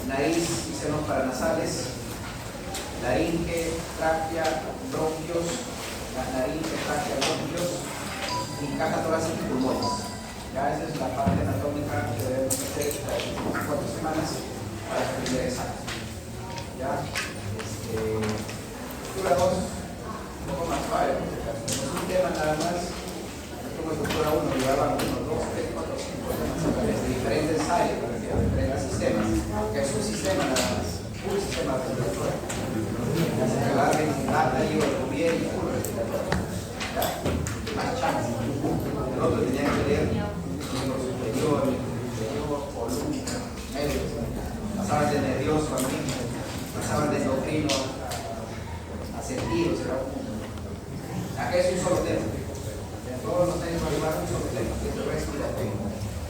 nariz y senos paranasales, laringe, tráquea, bronquios, laringe, tráquea, bronquios, y caja torácica y pulmones. Ya esa es la parte anatómica que debemos hacer en 4 semanas para el primer examen. Ya, estructura 2, un poco más suave, es un tema nada más. Como estructura 1, llevaban 1, 2, 3, 4, 5 temas a través de diferentes áreas, diferentes sistemas, que es un sistema nada más, un sistema respiratorio. La ventilar, ahí o bien y puro respiratorio. Ya, más chance. El otro tenía que leer miembro superior, columna, medio. Pasaban de nervioso a mí, pasaban de endocrino a sentidos, era un punto. Acá es un solo tema. Todos los años va a llevar un solo tema, que es el respiratorio.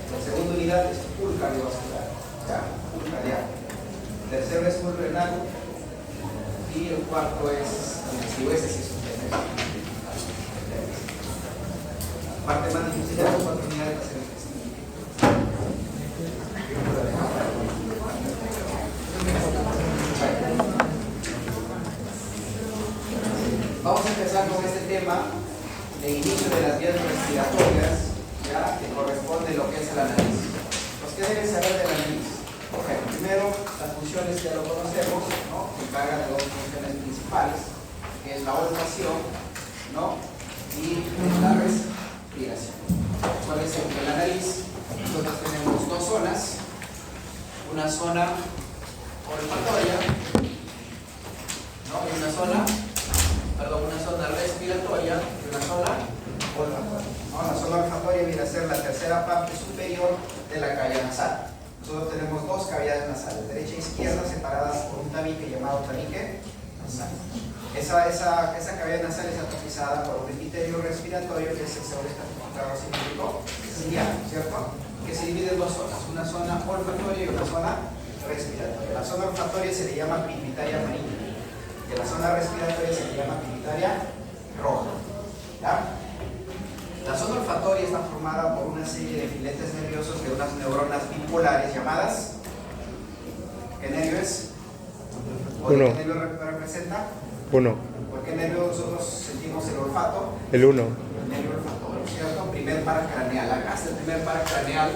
La segunda unidad es full cardiovascular, ya, full cardíaco. El tercero es full renal y el cuarto es ese sí es un tema. La parte más difícil de las 4 unidades va a ser el intestino. Vamos a empezar con este tema de inicio de las vías respiratorias, ya, que corresponde a lo que es la nariz. Pues, ¿qué deben saber de la nariz? Okay, primero, las funciones ya lo conocemos, ¿no? Se encargan de 2 funciones principales, que es la olfación, ¿no? Y la respiración. Acuérdense que en la nariz nosotros tenemos 2 zonas, una zona olfatoria, ¿no? Y una zona respiratoria y una zona olfatoria. ¿No? La zona olfatoria viene a ser la tercera parte superior de la cavidad nasal. Nosotros tenemos 2 cavidades nasales, derecha e izquierda, separadas por un tabique llamado tabique nasal. Esa cavidad nasal es atravesada por un epitelio respiratorio que es el estratificado cilíndrico ciliar, ¿cierto? Que se divide en 2 zonas, una zona olfatoria y una zona respiratoria. La zona olfatoria se le llama pigmentaria amarilla y la zona respiratoria se le llama pigmentaria roja. ¿Ya? La zona olfatoria está formada por una serie de filetes nerviosos de unas neuronas bipolares llamadas. ¿Qué nervio es? ¿O qué nervio representa? 1. ¿Por qué nervio nosotros sentimos el olfato? El 1. El nervio olfatorio, ¿cierto? Primer paracraneal. Acá está el primer paracraneal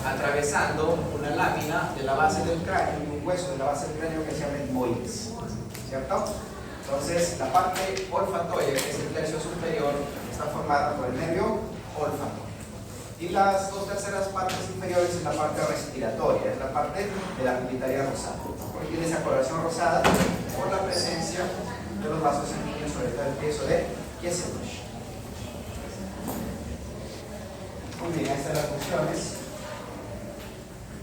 atravesando una lámina de la base del cráneo y un hueso de la base del cráneo que se llama etmoides, ¿cierto? Entonces, la parte olfatoria, que es el tercio superior, está formada por el nervio olfatorio. Y las 2 terceras partes inferiores es la parte respiratoria, es la parte de la pigmentaria rosada. Porque tiene esa coloración rosada por la presencia de los vasos sanguíneos, sobre todo el queso de Kiesebusch. Muy bien, estas son las funciones.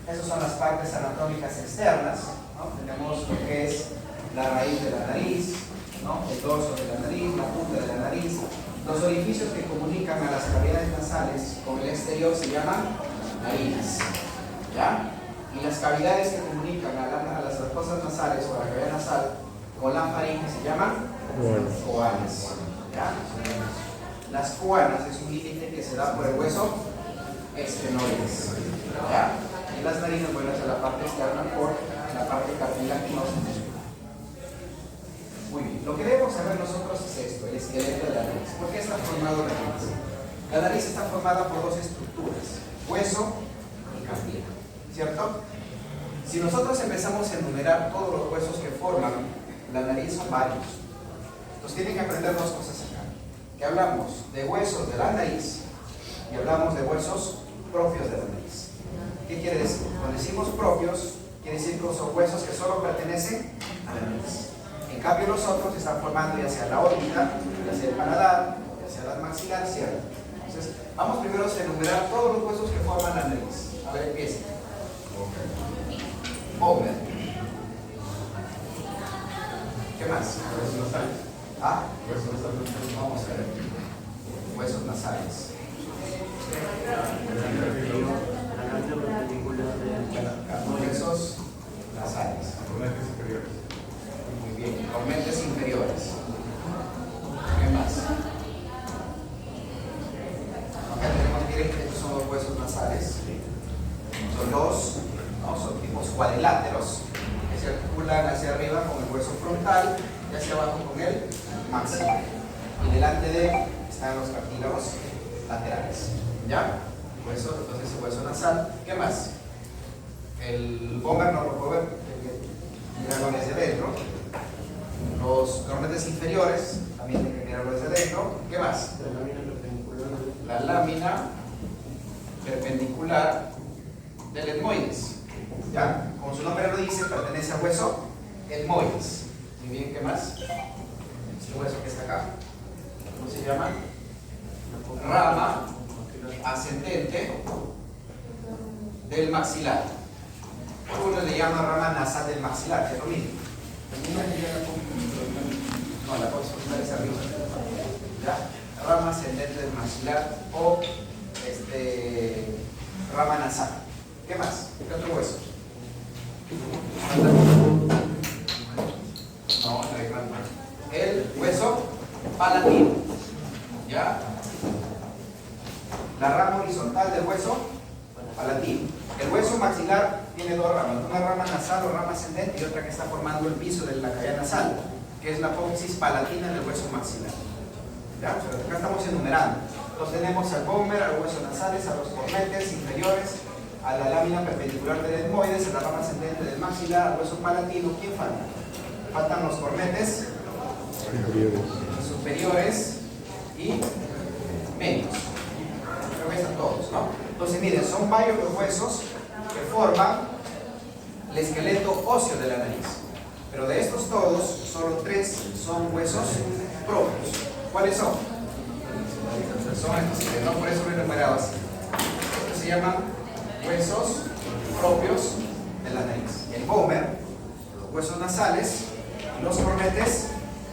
Esas son las partes anatómicas externas, ¿no? Tenemos lo que es la raíz de la nariz, ¿no? El dorso de la nariz, la punta de la nariz. Los orificios que comunican a las cavidades nasales con el exterior se llaman narinas, ¿ya? Y las cavidades que comunican a las fosas nasales o a la cavidad nasal con la faringe se llaman coanas, ¿ya? Las coanas es un límite que se da por el hueso esfenoides, ¿ya? Y las narinas, bueno, es la parte externa por la parte cartilaginosa. Muy bien, lo que debemos saber nosotros es esto, el esqueleto de la nariz. ¿Por qué está formado la nariz? La nariz está formada por 2 estructuras, hueso y cartílago, ¿cierto? Si nosotros empezamos a enumerar todos los huesos que forman la nariz, son varios. Entonces tienen que aprender 2 cosas acá. Que hablamos de huesos de la nariz y hablamos de huesos propios de la nariz. ¿Qué quiere decir? Cuando decimos propios, quiere decir que son huesos que solo pertenecen a la nariz. En cambio los otros están formando ya sea la órbita, ya sea el paladar, ya sea la maxilar, ¿cierto? Entonces, vamos primero a enumerar todos los huesos que forman la nariz. A ver, empieza. Pómer. ¿Qué más? Huesos nasales. ¿Ah? Huesos nasales. Vamos a ver. Huesos nasales. Huesos nasales. Cornetes superiores. Muy bien. Cornetes inferiores. ¿Qué más? Acá tenemos, miren que estos son los huesos nasales. Son 2, ¿no? Son tipos cuadrados. cuadriláteros que se articulan hacia arriba con el hueso frontal y hacia abajo con el maxilar. Y delante de él están los cartílagos laterales. ¿Ya? Hueso, entonces el hueso nasal. ¿Qué más? El vomer no lo puedo ver, mirarlo desde dentro. Los cornetes inferiores también hay que mirarlo desde dentro. ¿Qué más? La lámina perpendicular del etmoides. ¿Ya? Como su nombre lo dice, pertenece al hueso etmoides. Muy bien, ¿qué más? Este hueso que está acá, ¿cómo se llama? Rama ascendente del maxilar. Uno le llama rama nasal del maxilar, que es lo mismo. No, la consulta es arriba. ¿Ya? Rama ascendente del maxilar o rama nasal. ¿Qué más? ¿Qué otro hueso? No, el hueso palatino. ¿Ya? La rama horizontal del hueso palatino. El hueso maxilar tiene dos ramas, una rama nasal o rama ascendente y otra que está formando el piso de la cavidad nasal, que es la apófisis palatina del hueso maxilar. ¿Ya? Pero acá estamos enumerando. Entonces tenemos al vomer, a los huesos nasales, a los cornetes inferiores, a la lámina perpendicular del etmoides, a la rama ascendente del maxilar, al hueso palatino. ¿Quién falta? Faltan los cornetes superiores y medios. Creo que están todos, ¿no? Entonces miren, son varios los huesos que forman el esqueleto óseo de la nariz. Pero de estos todos, solo 3 son huesos propios. ¿Cuáles son? Son estos, ¿no? Por eso lo he enumerado así. Estos se llaman huesos propios de la nariz. El vomer, los huesos nasales y los cornetes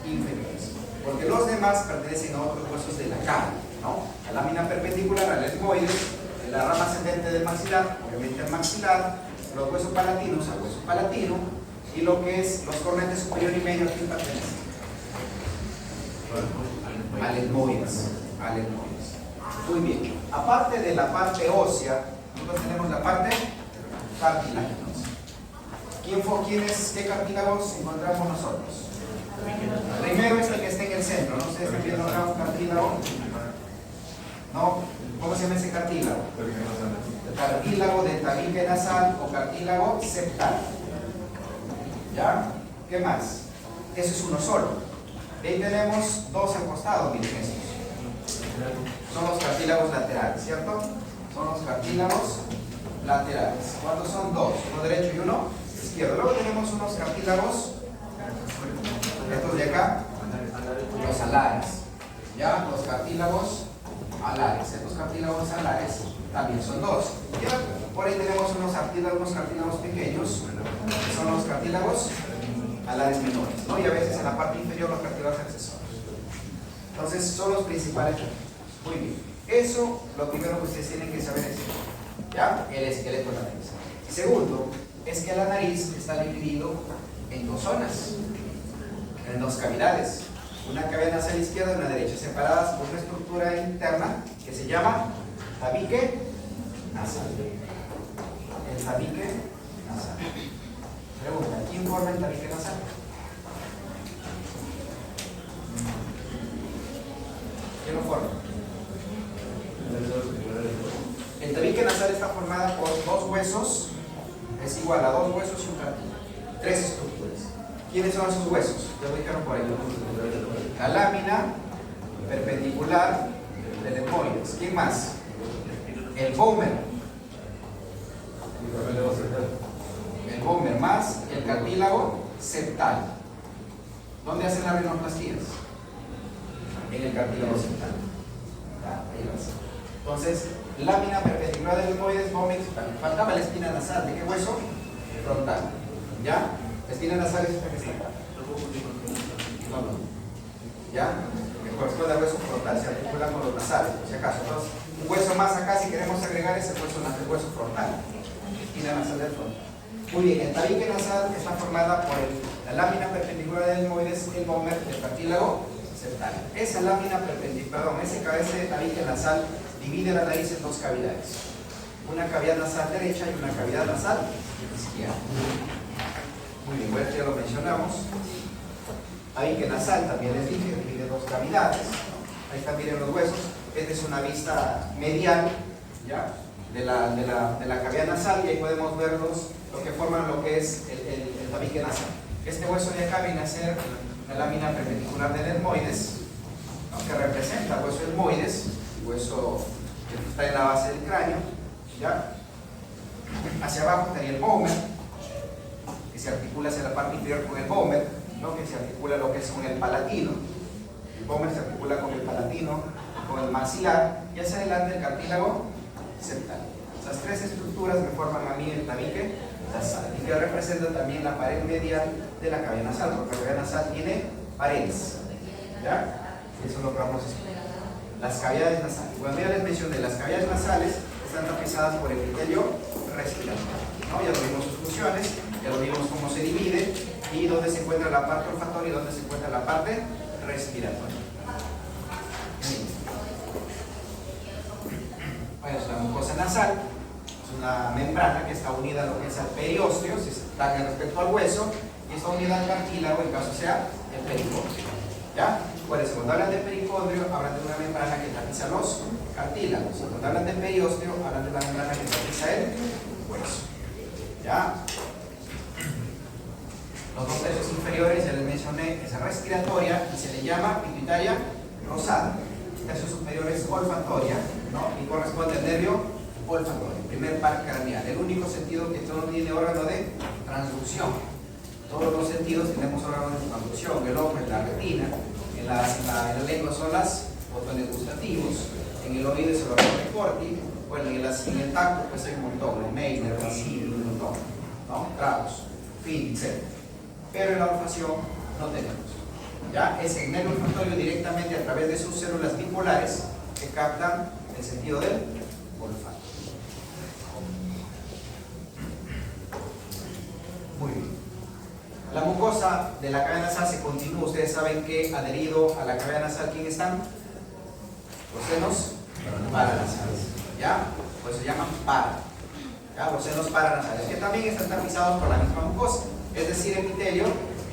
inferiores. Porque los demás pertenecen a otros huesos de la cara, ¿no? La lámina perpendicular al etmoides, la rama ascendente del maxilar, obviamente el maxilar, los huesos palatinos al hueso palatino y lo que es los cornetes superior y medio, ¿a quién pertenece? Al etmoides. Al etmoides. Muy bien. Aparte de la parte ósea, nosotros tenemos la parte cartilaginosa. ¿Qué cartílagos encontramos nosotros? Primero es el que está en el centro, ¿no? Ustedes están viendo acá un cartílago. ¿No? ¿Cómo se llama ese cartílago? El cartílago del tabique nasal o cartílago septal. ¿Ya? ¿Qué más? Eso es uno solo. De ahí tenemos 2 al costado, miren estos. Son los cartílagos laterales, ¿cierto? Son los cartílagos laterales. ¿Cuántos son? 2. Uno derecho y uno izquierdo. Luego tenemos unos cartílagos, estos de acá, los alares. ¿Ya? Los cartílagos alares. Estos cartílagos alares también son 2. ¿Ya? Por ahí tenemos unos cartílagos pequeños, que son los cartílagos alares menores, ¿no? Y a veces en la parte inferior los cartílagos accesorios. Entonces son los principales. Muy bien. Eso, lo primero que ustedes tienen que saber es, ¿ya? El esqueleto de la nariz. Y segundo, es que la nariz está dividido en 2 zonas, en 2 cavidades. Una cavidad nasal izquierda y una derecha, separadas por una estructura interna que se llama tabique nasal. El tabique nasal. Pregunta, ¿quién forma el tabique nasal? ¿Quién lo forma? El tabique nasal está formada por 2 huesos, es igual a 2 huesos y un cartílago. 3 estructuras. ¿Quiénes son esos huesos? Ya lo dijeron por ahí. La lámina perpendicular del etmoides. ¿Quién más? El vomer. El vomer más el cartílago septal. ¿Dónde hacen las rinoplastías? En el cartílago septal. Ahí lo hacen. Entonces, lámina perpendicular del etmoides, vomer. Faltaba la espina nasal. ¿De qué hueso? Frontal. ¿Ya? La espina nasal es esta que está acá. No. ¿Ya? Que corresponde al hueso frontal, se articula con los nasales, por si acaso. Entonces, un hueso más acá, si queremos agregar ese hueso frontal. Espina nasal del frontal. Muy bien, el tabique nasal está formada por la lámina perpendicular del etmoides, el vomer, el cartílago septal. Esa lámina perpendicular, ese tabique nasal divide la nariz en 2 cavidades. Una cavidad nasal derecha y una cavidad nasal izquierda. Muy bien, bueno, ya lo mencionamos. Tabique nasal también les dije, tiene dos cavidades, ¿no? Ahí están, miren los huesos. Esta es una vista medial, ¿ya? De la cavidad nasal, y ahí podemos ver lo que forman lo que es el tabique nasal. Este hueso de acá viene a ser la lámina perpendicular del etmoides, ¿no? Que representa el hueso etmoides, hueso que está en la base del cráneo, ¿ya? Hacia abajo estaría el vomer, que se articula hacia la parte inferior con el vomer, ¿no? Que se articula lo que es con el palatino. El vomer se articula con el palatino, con el maxilar, y hacia adelante el cartílago septal. Esas tres estructuras que forman a mí el tabique nasal, y que representa también la pared medial de la cavidad nasal, porque la cavidad nasal tiene paredes, ¿ya? Eso es lo que vamos a explicar. Las cavidades nasales. Cuando ya les mencioné, las cavidades nasales están tapizadas por el epitelio respiratorio, ¿no? Ya lo vimos sus funciones, ya lo vimos cómo se divide y dónde se encuentra la parte olfatoria y dónde se encuentra la parte respiratoria. Bueno, es la mucosa nasal, es una membrana que está unida a lo que es al periósteo, si se ataca respecto al hueso, y está unida al cartílago en caso sea el pericondrio, ¿ya? Por eso, cuando hablan de pericondrio, hablan de una membrana que tapiza los cartílagos. Cuando hablan de periósteo, hablan de una membrana que tapiza el hueso, ¿ya? Los dos tercios inferiores, ya les mencioné, es respiratoria y se le llama pituitaria rosada. El tercio superior es olfatoria, ¿no? Y corresponde al nervio olfatorio, primer par craneal, el único sentido que no tiene órgano de transducción. Todos los sentidos tenemos órganos de transducción, el ojo es la retina, en la lengua son los botones gustativos, en el oído es el órgano de Corti, bueno, en el tacto pues hay un montón, el Meissner, el Bacillus, un montón, ¿no? Tragos, fin, etc. Pero en la olfacción no tenemos. ¿Ya? Es el nervio olfatorio directamente a través de sus células bipolares que captan el sentido del olfato. Muy bien. La mucosa de la cavidad nasal se continúa. Ustedes saben que adherido a la cavidad nasal, ¿quién están? Los senos paranasales. ¿Ya? Pues se llaman para. ¿Ya? Los senos paranasales, que también están tapizados por la misma mucosa. Es decir, epitelio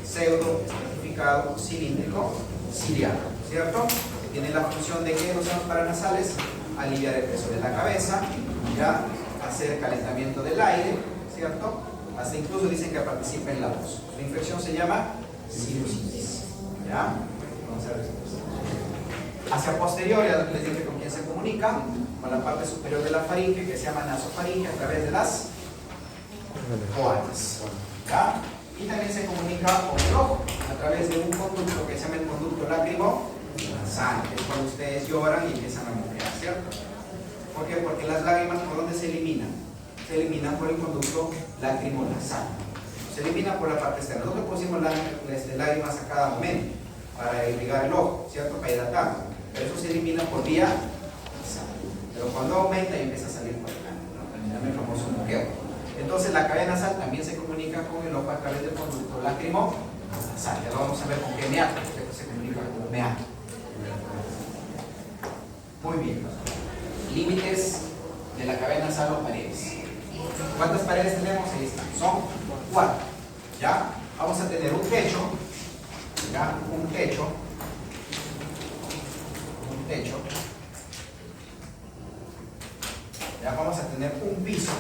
pseudo estratificado cilíndrico ciliado, ¿cierto? Que tiene la función de que los senos paranasales aliviar el peso de la cabeza, ya hacer calentamiento del aire, ¿cierto? Hasta incluso dicen que participa en la voz. La infección se llama sinusitis, ¿ya? Vamos a ver después. Hacia posterior, ya les dije con quién se comunica, con la parte superior de la faringe, que se llama nasofaringe, a través de las coatas, ¿ya? Y también se comunica con el ojo a través de un conducto que se llama el conducto lágrimo-nasal, que es cuando ustedes lloran y empiezan a moquear, ¿cierto? ¿Por qué? Porque las lágrimas, ¿por dónde se eliminan? Se eliminan por el conducto lágrimo-nasal. Se eliminan por la parte externa. Nosotros pusimos lágrimas a cada momento para irrigar el ojo, ¿cierto? Para hidratarlo. Pero eso se elimina por vía nasal. Pero cuando aumenta y empieza a salir por acá, ¿no? Se llama el famoso moqueo. Entonces la cavidad nasal también se comunica con el ojo a través del conducto lágrimo-nasal. Ya lo vamos a ver con qué meato, porque se comunica con meato. Muy bien. Límites de la cavidad nasal o paredes. ¿Cuántas paredes tenemos? Ahí están. Son 4. ¿Ya? Vamos a tener un techo. ¿Ya? Un techo. Ya vamos a tener un piso.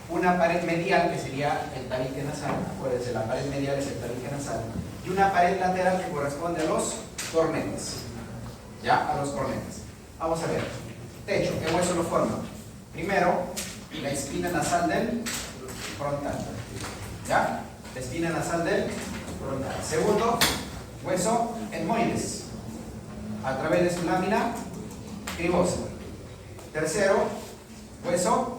Una pared medial, que sería el tabique nasal, acuérdense, la pared medial es el tabique nasal, y una pared lateral que corresponde a los cornetes, ¿ya? A los cornetes. Vamos a ver, techo, ¿qué hueso lo forma? Primero, la espina nasal del frontal, ¿ya? La espina nasal del frontal. Segundo, hueso etmoides, a través de su lámina cribosa. Tercero, hueso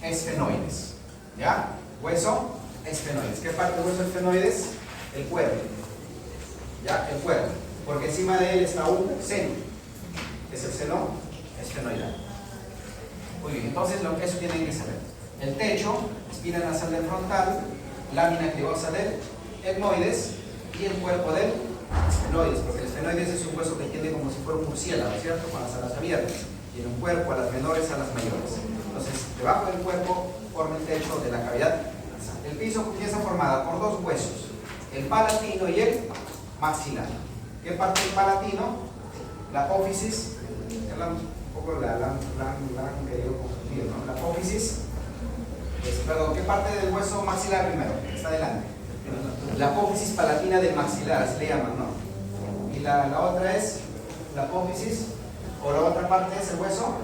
esfenoides, ¿ya? Hueso esfenoides. ¿Qué parte del hueso esfenoides? El cuerpo, ¿ya? El cuerpo, porque encima de él está un seno, es el seno esfenoidal. Muy bien, entonces eso tienen que saber. El techo, espina nasal del frontal, lámina cribosa del etmoides y el cuerpo del esfenoides, porque el esfenoides es un hueso que tiene como si fuera un murciélago, ¿cierto? Con las alas abiertas. Tiene un cuerpo a las menores, a las mayores. Entonces, debajo del cuerpo forma el techo de la cavidad nasal. El piso comienza formada por dos huesos, el palatino y el maxilar. ¿Qué parte del palatino? La apófisis, un poco la han querido confundir, ¿no? La apófisis, perdón, ¿qué parte del hueso maxilar primero? Está adelante. La apófisis palatina del maxilar, así le llaman, ¿no? Y la otra es la apófisis, o la otra parte es el hueso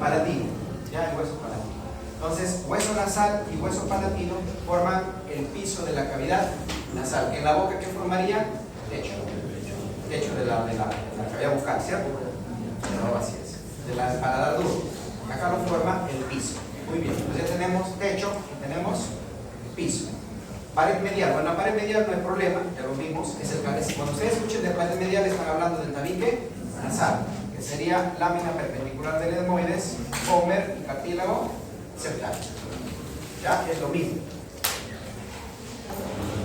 palatino, ya el hueso palatino. Entonces, hueso nasal y hueso palatino forman el piso de la cavidad nasal. En la boca, ¿qué formaría? Techo de la cavidad bucal, ¿cierto? No, así es. Del paladar duro. Acá lo forma el piso. Muy bien, entonces ya tenemos techo y tenemos piso. Pared medial. Bueno, la pared medial no hay problema, ya lo vimos, es el cabeza. Cuando ustedes escuchen de pared medial, están hablando del tabique nasal, que sería lámina perpendicular del etmoides, pómer y cartílago septal. Ya, es lo mismo.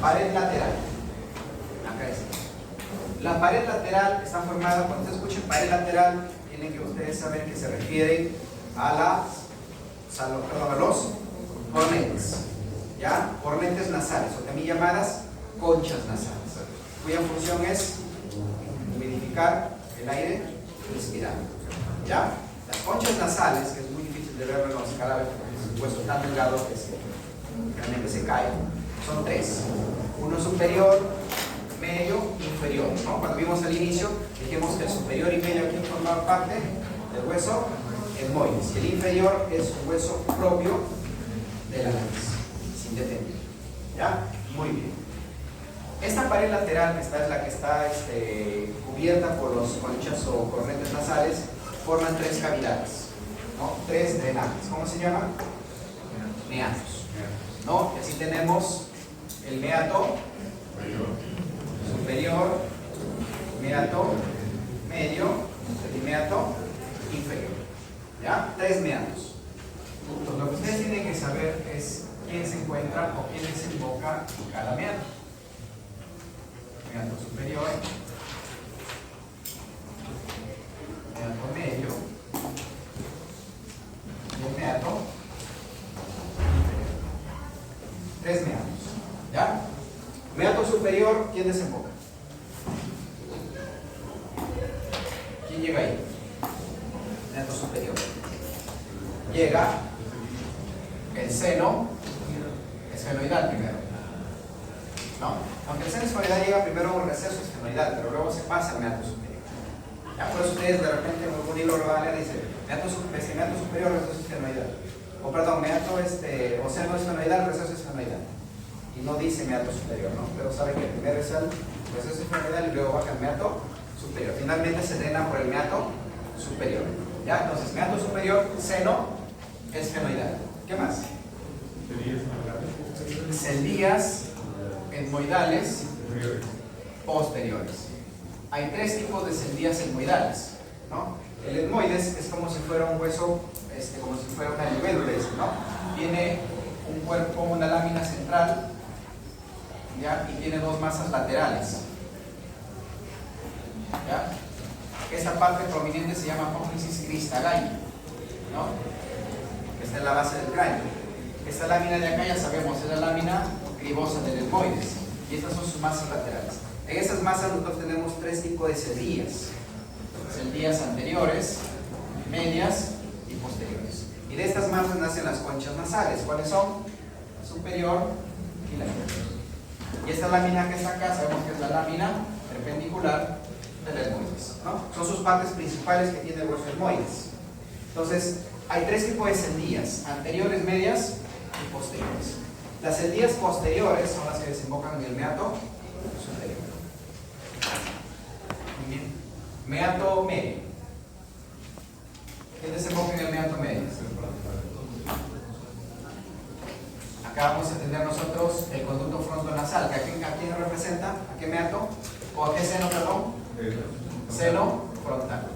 Pared lateral. Acá está. La pared lateral está formada, cuando ustedes escuchen pared lateral, tienen que ustedes saber que se refiere a los cornetes. ¿Ya? Cornetes nasales, o también llamadas conchas nasales, cuya función es humidificar el aire respirado. ¿Ya? Las conchas nasales, que es muy difícil de verlo en los cadáveres porque es un hueso tan delgado que realmente se cae, son tres: uno superior, medio, inferior, ¿no? Cuando vimos al inicio, dijimos que el superior y medio aquí formaban parte del hueso etmoides, y el inferior es un hueso propio de la nariz. Independiente. ¿Ya? Muy bien. Esta pared lateral, que esta es la que está cubierta por los conchas o cornetes nasales, forman tres cavidades, ¿no? Tres drenajes. ¿Cómo se llaman? Meatos. ¿No? Y así tenemos el meato superior, meato medio y meato inferior. ¿Ya? Tres meatos. Entonces, lo que ustedes tienen que saber es quién se encuentra o quién desemboca en cada meato. Meato superior, meato medio y el meato inferior. Tres meatos. ¿Ya? Meato superior, ¿quién desemboca? ¿Quién llega ahí? Meato superior. Llega el seno esfenoidal primero, ¿no? Aunque el seno esfenoidal llega primero a un receso esfenoidal, pero luego se pasa al meato superior. Ya por eso ustedes de repente en algún libro lo van a leer y dicen meato superior, receso esfenoidal, o perdón, meato o seno esfenoidal, receso esfenoidal, y no dice meato superior, ¿no? Pero saben que primero es el receso esfenoidal y luego baja el meato superior. Finalmente se drena por el meato superior. Ya, entonces meato superior, seno esfenoidal. ¿Qué más? Celdías etmoidales posteriores. Hay tres tipos de celdías etmoidales, ¿no? El etmoides es como si fuera un hueso, como si fuera una libélula, ¿no? Tiene un cuerpo, una lámina central, ¿ya? Y tiene dos masas laterales, ¿ya? Esta parte prominente se llama apófisis cristalaina, ¿no? Esta es la base del cráneo. Esta lámina de acá ya sabemos, es la lámina cribosa del etmoides, y estas son sus masas laterales. En estas masas nosotros tenemos tres tipos de celdías: celdías anteriores, medias y posteriores. Y de estas masas nacen las conchas nasales. ¿Cuáles son? La superior y la inferior. Y esta lámina que está acá sabemos que es la lámina perpendicular del etmoides, ¿no? Son sus partes principales que tiene el hueso etmoides. Entonces, hay tres tipos de celdías: anteriores, medias y posteriores. Las celdías posteriores son las que desembocan en el meato superior. Muy bien. Meato medio. ¿Qué desemboca en el meato medio? Acá vamos a entender nosotros el conducto frontonasal, que ¿a quién representa? ¿A qué meato? ¿O a qué seno, perdón? Seno frontal.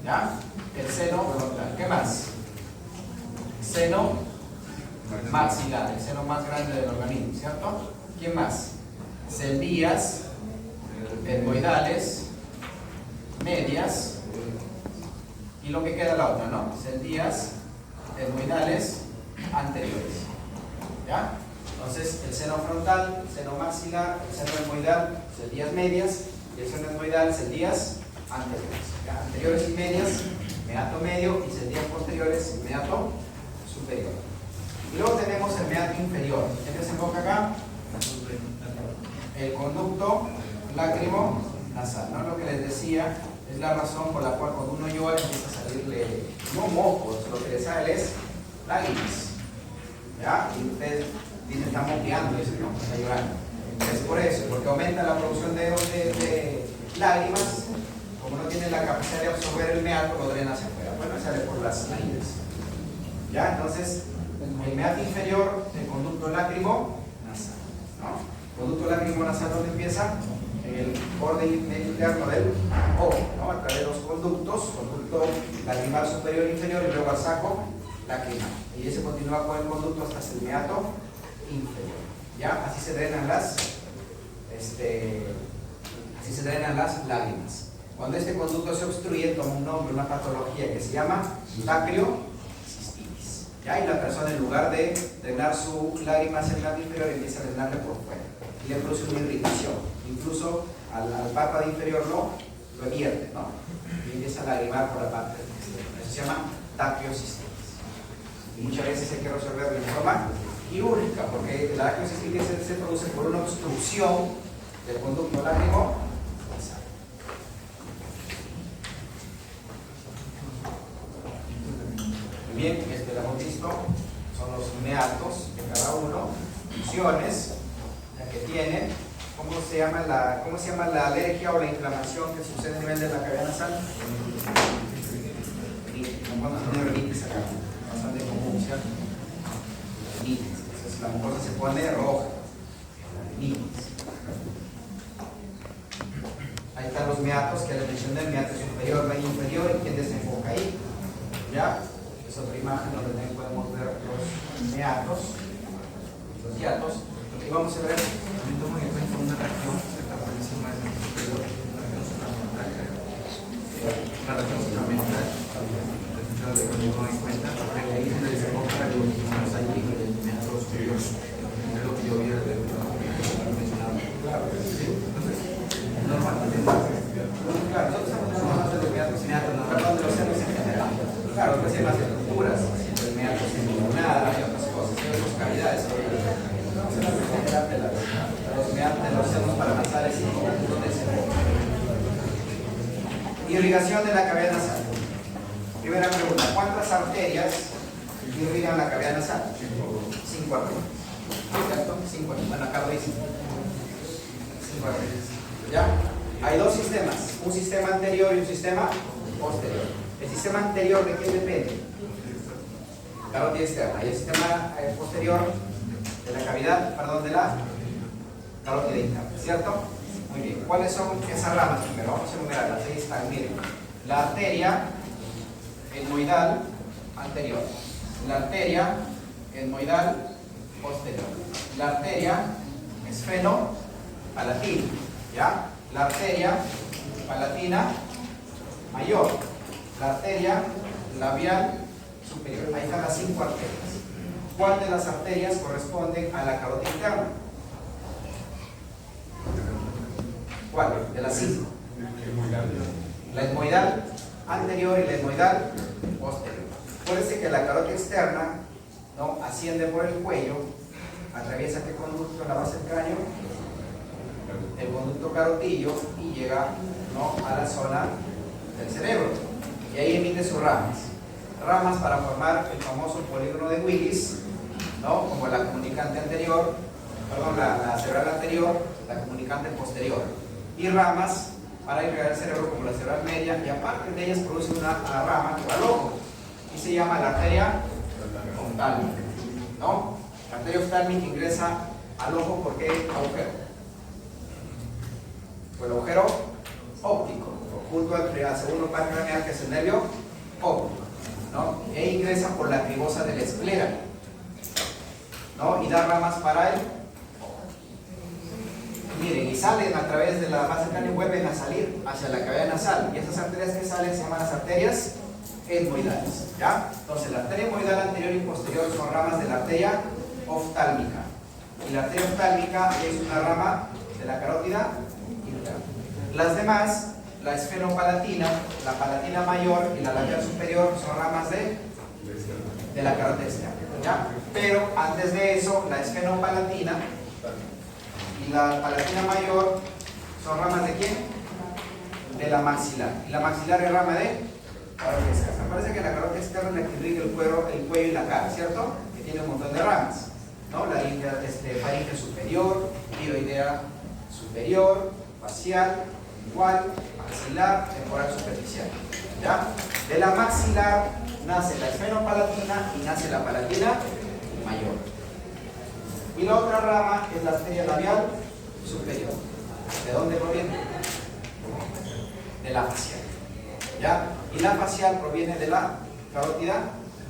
¿Ya? El seno frontal. ¿Qué más? Seno maxilar, el seno más grande del organismo, ¿cierto? ¿Quién más? Celdías etmoidales, medias, y lo que queda la otra, ¿no? Celdías etmoidales anteriores. ¿Ya? Entonces, el seno frontal, el seno maxilar, el seno etmoidal, cendillas medias, y el seno etmoidal, cendillas anteriores. ¿Ya? Anteriores y medias, meato medio, y cendillas posteriores, meato superior. Y luego tenemos el meato inferior. ¿Qué desemboca acá? El conducto lágrimo-nasal, ¿no? Lo que les decía es la razón por la cual cuando uno llora empieza a salirle, no mocos, lo que le sale es lágrimas. ¿Ya? Y ustedes dicen, está moqueando, dicen, no, está llorando. Es por eso, porque aumenta la producción de lágrimas. Como no tiene la capacidad de absorber el meato, lo drena hacia afuera. Bueno, sale por las narices. ¿Ya? Entonces, el meato inferior, el conducto lágrimo-nasal, ¿no? Conducto lágrimo-nasal, ¿dónde empieza? En el borde interno del ojo, ¿no? A través de los conductos, conducto lagrimal superior e inferior, y luego al saco lacrimal. Y ese continúa con el conducto hasta el meato inferior. ¿Ya? Así se drenan las lágrimas. Cuando este conducto se obstruye, toma un nombre, una patología que se llama lacriocistitis. ¿Ya? Y la persona, en lugar de drenar su lágrima hacia el lado inferior, empieza a drenarle por fuera. Y le produce una irritación. Incluso al párpado inferior lo vierte, ¿no? Y empieza a lagrimar por la parte externa. Eso se llama lacriocistitis. Y muchas veces hay que resolverlo en forma quirúrgica, porque la lacriocistitis se produce por una obstrucción del conducto lágrimo. Muy bien, lo hemos visto, son los meatos de cada uno, funciones que tiene. ¿Cómo se llama la alergia o la inflamación que sucede a nivel de la cavidad nasal? Cuando tiene rinitis acá, bastante común, ¿cierto? Rinitis. Entonces la mucosa se pone roja. Rinitis. Ahí están los meatos que les mencioné, el meato superior, medio inferior, y quién desemboca ahí. ¿Ya? Es otra imagen donde también podemos ver los meatos, los hiatos. Y vamos a ver. También tomo en cuenta una reacción que está por encima del superior, la reacción supramental. La reacción supramental, lo tomo en cuenta, porque ahí es donde desemboca los allí del meato superior. Es lo que yo vi de mencionado. Claro, sí. Entonces, normalmente, claro, nosotros estamos hablando de los meatos y meatos, no hablando de los senos en general. Claro, pues hay más estructuras, el meato semilunar, hay otras cosas, hay otras cavidades. De los senos paranasales y conjunto de desemboque. Irrigación de la cavidad nasal. Primera pregunta, ¿cuántas arterias irrigan la cavidad nasal? 5 arterias. ¿Cierto? 5 arterias. Bueno, acá lo dice. 5 arterias. ¿Ya? Hay dos sistemas, un sistema anterior y un sistema posterior. El sistema anterior, ¿de qué depende? Carótida externa. Y el sistema posterior de la cavidad, perdón, de la carótida interna, ¿cierto? Muy bien. ¿Cuáles son esas ramas? Primero, vamos a enumerarlas. Ahí están, miren. La arteria etmoidal anterior. La arteria etmoidal posterior. La arteria esfeno-palatina, ¿ya? La arteria palatina mayor. La arteria labial superior. Ahí están las 5 arterias. ¿Cuál de las arterias corresponden a la carótida interna? ¿Cuál? De las 5. La etmoidal anterior y la etmoidal posterior. Acuérdense que la carótida externa, ¿no?, asciende por el cuello, atraviesa qué conducto, la base del cráneo, el conducto carotillo, y llega, ¿no?, a la zona del cerebro. Y ahí emite sus ramas. Ramas para formar el famoso polígono de Willis, ¿no?, como la comunicante anterior, perdón, la cerebral anterior, la comunicante posterior. Y ramas para irrigar el cerebro, como la cerebral media, y aparte de ellas produce una rama que va al ojo y se llama la arteria oftálmica, ¿no? La arteria oftálmica ingresa al ojo porque agujero. Pues el agujero óptico, junto al segundo par craneal, que es el nervio óptico, ¿no? E ingresa por la cribosa de la esclera, ¿no? Y da ramas para el ojo. Miren, y salen a través de la base del cráneo, vuelven a salir hacia la cavidad nasal, y esas arterias que salen se llaman las arterias etmoidales, ¿ya? Entonces, la arteria etmoidal anterior y posterior son ramas de la arteria oftálmica. Y la arteria oftálmica es una rama de la carótida interna. Las demás, la esfenopalatina, la palatina mayor y la labial superior son ramas de la carótida externa, ¿ya? Pero antes de eso, la esfenopalatina y la palatina mayor son ramas de ¿quién? De la maxilar. Y la maxilar es rama de carótida externa. Parece que la carótida externa es la que irriga el cuello y la cara, ¿cierto? Que tiene un montón de ramas, ¿no? La faringe superior, tiroidea superior, facial, igual, maxilar, temporal superficial, ¿ya? De la maxilar nace la esfenopalatina y nace la palatina mayor. Y la otra rama es la arteria labial superior. ¿De dónde proviene? De la facial, ¿ya? Y la facial proviene de la carótida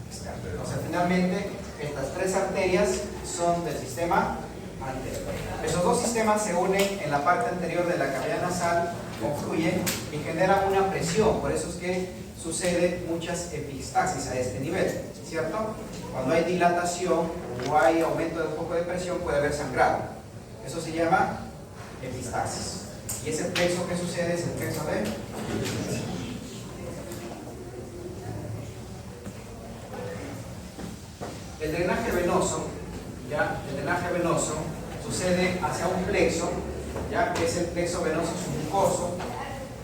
externa. Entonces, finalmente, estas tres arterias son del sistema anterior. Esos dos sistemas se unen en la parte anterior de la cavidad nasal, confluyen y generan una presión. Por eso es que sucede muchas epistaxis a este nivel, ¿cierto? Cuando hay dilatación o hay aumento del foco de presión, puede haber sangrado. Eso se llama epistaxis. Y ese plexo que sucede es el plexo de... El drenaje venoso, ¿ya? El drenaje venoso sucede hacia un plexo, ¿ya? Que es el plexo venoso submucoso,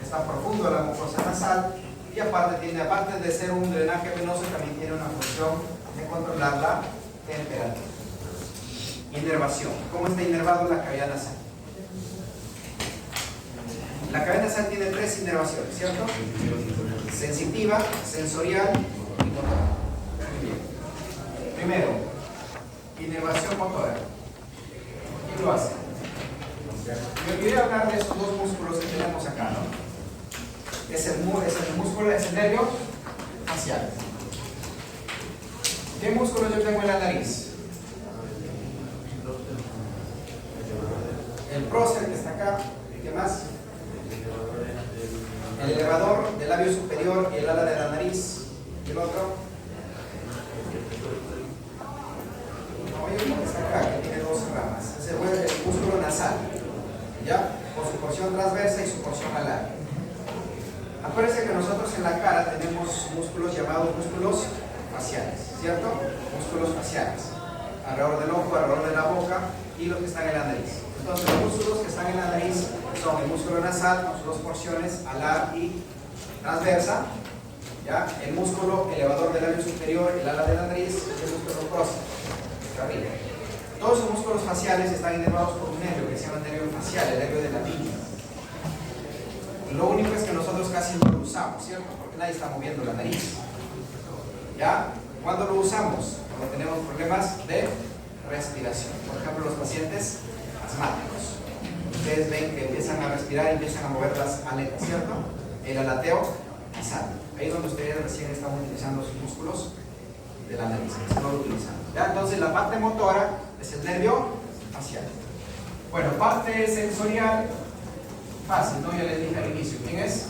está profundo en la mucosa nasal y aparte de ser un drenaje venoso, también tiene una función de controlar la temperatura. Inervación. ¿Cómo está inervado la cavidad nasal? La cavidad nasal tiene tres inervaciones, ¿cierto? Sensitiva, sensorial y motora. Muy bien. Primero, inervación motora. ¿Quién lo hace? Me olvidé hablar de esos dos músculos que tenemos acá, ¿no? Es el músculo, es el nervio facial. ¿Qué músculo yo tengo en la nariz? El prócer que está acá. ¿Y qué más? El elevador del labio superior y el ala de la nariz. ¿Y el otro? No, hay uno que está acá, que tiene dos ramas. Es el músculo nasal, ¿ya? Con su porción transversa y su porción alar. Acuérdense que nosotros en la cara tenemos músculos llamados músculos faciales, ¿cierto? Músculos faciales. Alrededor del ojo, alrededor de la boca y los que están en la nariz. Entonces, los músculos que están en la nariz son el músculo nasal con sus dos porciones, alar y transversa, ¿ya? El músculo elevador del labio superior, el ala de la nariz y el músculo próximo, arriba. Todos los músculos faciales están inervados por un nervio que se llama nervio facial, el nervio de la piña. Lo único es que nosotros casi no lo usamos, ¿cierto? Porque nadie está moviendo la nariz, ¿ya? ¿Cuándo lo usamos? Cuando tenemos problemas de respiración. Por ejemplo, los pacientes asmáticos. Ustedes ven que empiezan a respirar y empiezan a mover las aletas, ¿cierto? El alateo nasal. Ahí es donde ustedes recién están utilizando sus músculos de la nariz. No lo utilizan, ¿ya? Entonces, la parte motora es el nervio facial. Bueno, parte sensorial, fácil, ¿no? Ya les dije al inicio. ¿Quién es?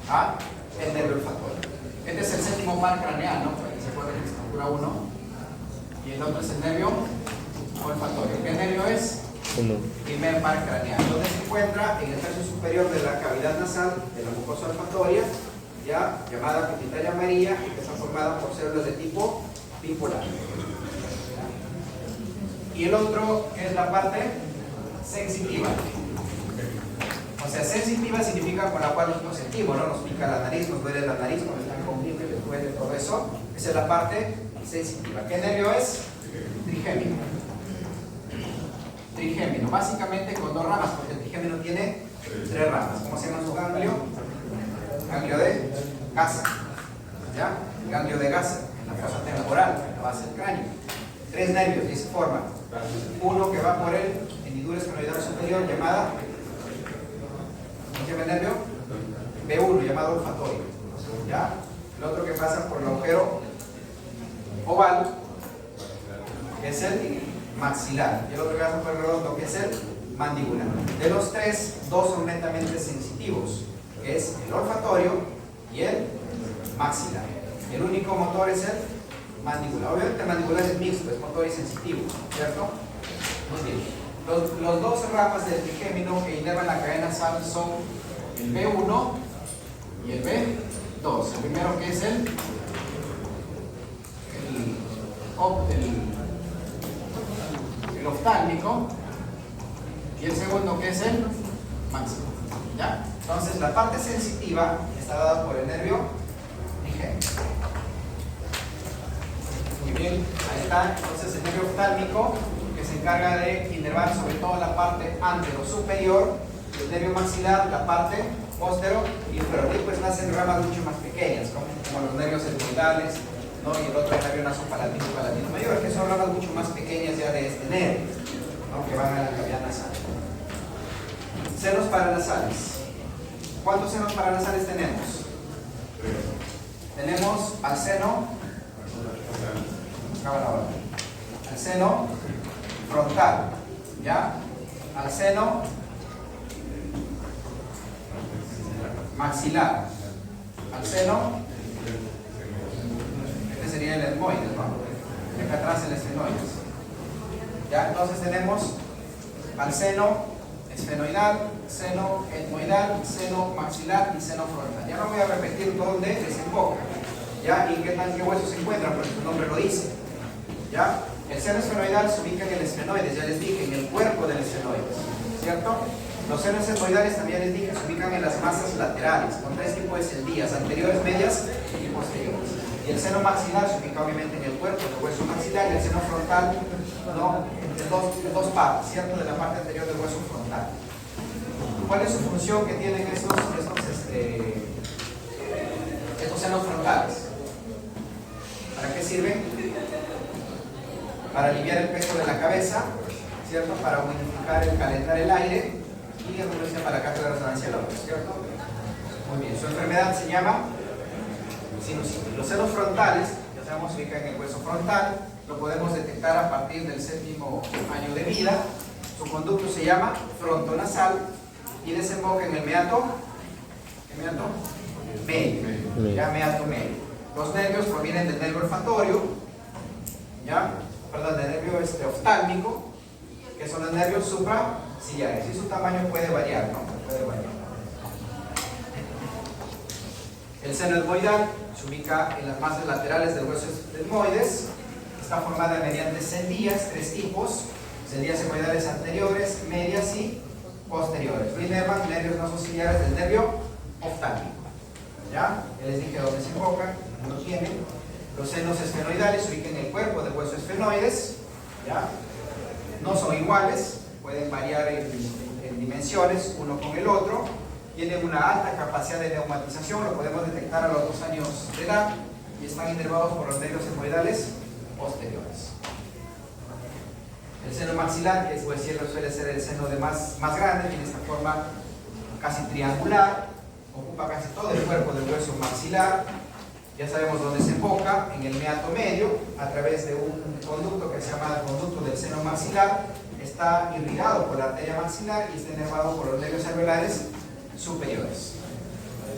Ah, el nervio olfatorio. Este es el séptimo par craneal, ¿no? Para que se acuerden que estructura 1. Y el otro es el nervio olfatorio. ¿Qué nervio es? Primer par craneal. ¿Dónde se encuentra? En el tercio superior de la cavidad nasal, de la mucosa olfatoria, ya llamada pituitaria amarilla, y que está formada por células de tipo bipolar. Y el otro es la parte sensitiva. O sea, sensitiva significa con la cual nosotros sentimos, ¿no? Nos pica la nariz, nos duele la nariz cuando están con gripe, les duele todo eso. Esa es la parte sensitiva. ¿Qué nervio es? Trigémino. Trigémino, básicamente con dos ramas, porque el trigémino tiene tres ramas. ¿Cómo se llama su ganglio? Ganglio de Gasa, ¿ya? El ganglio de Gasa, en la fosa temporal, en la base del cráneo. Tres nervios de esa forma. Uno que va por el hendidura escleroidal superior, llamada, ¿cómo se llama el nervio? B1, llamado olfatorio, ¿ya? El otro que pasa por el agujero oval, que es el maxilar, y el otro que pasa por el redondo, que es el mandibular. De los tres, dos son netamente sensitivos, que es el olfatorio y el maxilar. El único motor es el mandibular. Obviamente el mandibular es mixto, es motor y sensitivo, ¿cierto? Muy bien. Los dos ramas del trigémino que inervan la cadena nasal son el B1 y el B2. El primero que es el oftálmico y el segundo que es el máximo. ¿Ya? Entonces la parte sensitiva está dada por el nervio trigémino. Muy bien, ahí está. Entonces el nervio oftálmico que se encarga de inervar sobre todo la parte antero-superior, el nervio maxilar, la parte posterior y inferior. Y pues nacen ramas mucho más pequeñas, como los nervios etmoidales, ¿no? Y el otro nervio nasopalatino y palatino mayor, que son ramas mucho más pequeñas ya de este nervio, ¿no? Que van a la cavidad nasal. Senos paranasales. ¿Cuántos senos paranasales tenemos? Tenemos al seno, al seno frontal, ¿ya? Al seno maxilar, al seno, este sería el etmoides, ¿no? Y acá atrás el esfenoides. ¿Ya? Entonces tenemos al seno esfenoidal, seno etmoidal, seno maxilar y seno frontal. Ya no voy a repetir dónde desemboca, ¿ya? Y qué huesos se encuentran, porque su nombre lo dice, ¿ya? El seno esfenoidal se ubica en el esfenoides, ya les dije, en el cuerpo del esfenoides, ¿cierto? Los senos etmoidales también les dije, se ubican en las masas laterales, con tres tipos de celdillas, anteriores, medias y posteriores. Y el seno maxilar se ubica obviamente en el cuerpo del hueso maxilar y el seno frontal, ¿no? Entre dos partes, ¿cierto? De la parte anterior del hueso frontal. ¿Cuál es su función que tienen estos senos frontales? ¿Para qué sirven? Para aliviar el peso de la cabeza, ¿cierto? Para unificar, calentar el aire y reducir para la cátedra de resonancia del óvulo, ¿cierto? Muy bien, su enfermedad se llama sinusitis. Los senos frontales, ya sabemos, se ubican en el hueso frontal, lo podemos detectar a partir del 7º año de vida. Su conducto se llama frontonasal y desemboca en el meato, medio, ya meato medio. Los nervios provienen del nervio olfatorio, ya, perdón, del nervio oftálmico, que son los nervios supracilares, y su tamaño puede variar, ¿no? Puede variar. El seno etmoidal se ubica en las masas laterales del hueso etmoides, está formada mediante celdillas, tres tipos, celdillas etmoidales anteriores, medias y posteriores. Lo inervan nervios nasociliares del nervio oftálmico. ¿Ya? Ya les dije dónde se enfocan, no tienen. Los senos esfenoidales se ubican en el cuerpo del hueso esfenoides, ¿ya? No son iguales, pueden variar en dimensiones uno con el otro, tienen una alta capacidad de neumatización, lo podemos detectar a los 2 años de edad y están inervados por los nervios esfenoidales posteriores. El seno maxilar, que suele ser el seno más grande, tiene esta forma casi triangular, ocupa casi todo el cuerpo del hueso maxilar. Ya sabemos dónde se enfoca, en el meato medio, a través de un conducto que se llama el conducto del seno maxilar. Está irrigado por la arteria maxilar y está inervado por los nervios alveolares superiores.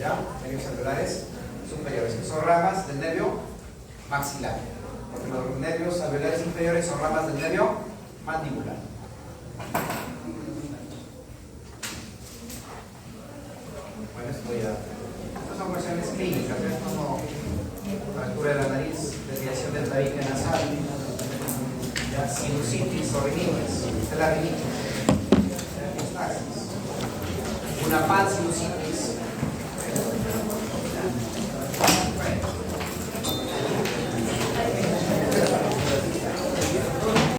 ¿Ya? Nervios alveolares superiores, que son ramas del nervio maxilar. Porque los nervios alveolares inferiores son ramas del nervio mandibular. Bueno, estas son cuestiones clínicas, esto no, fractura de la nariz, desviación del tabique nasal, ya, sinusitis o rinitis, esta es la rinitis, una pansinusitis.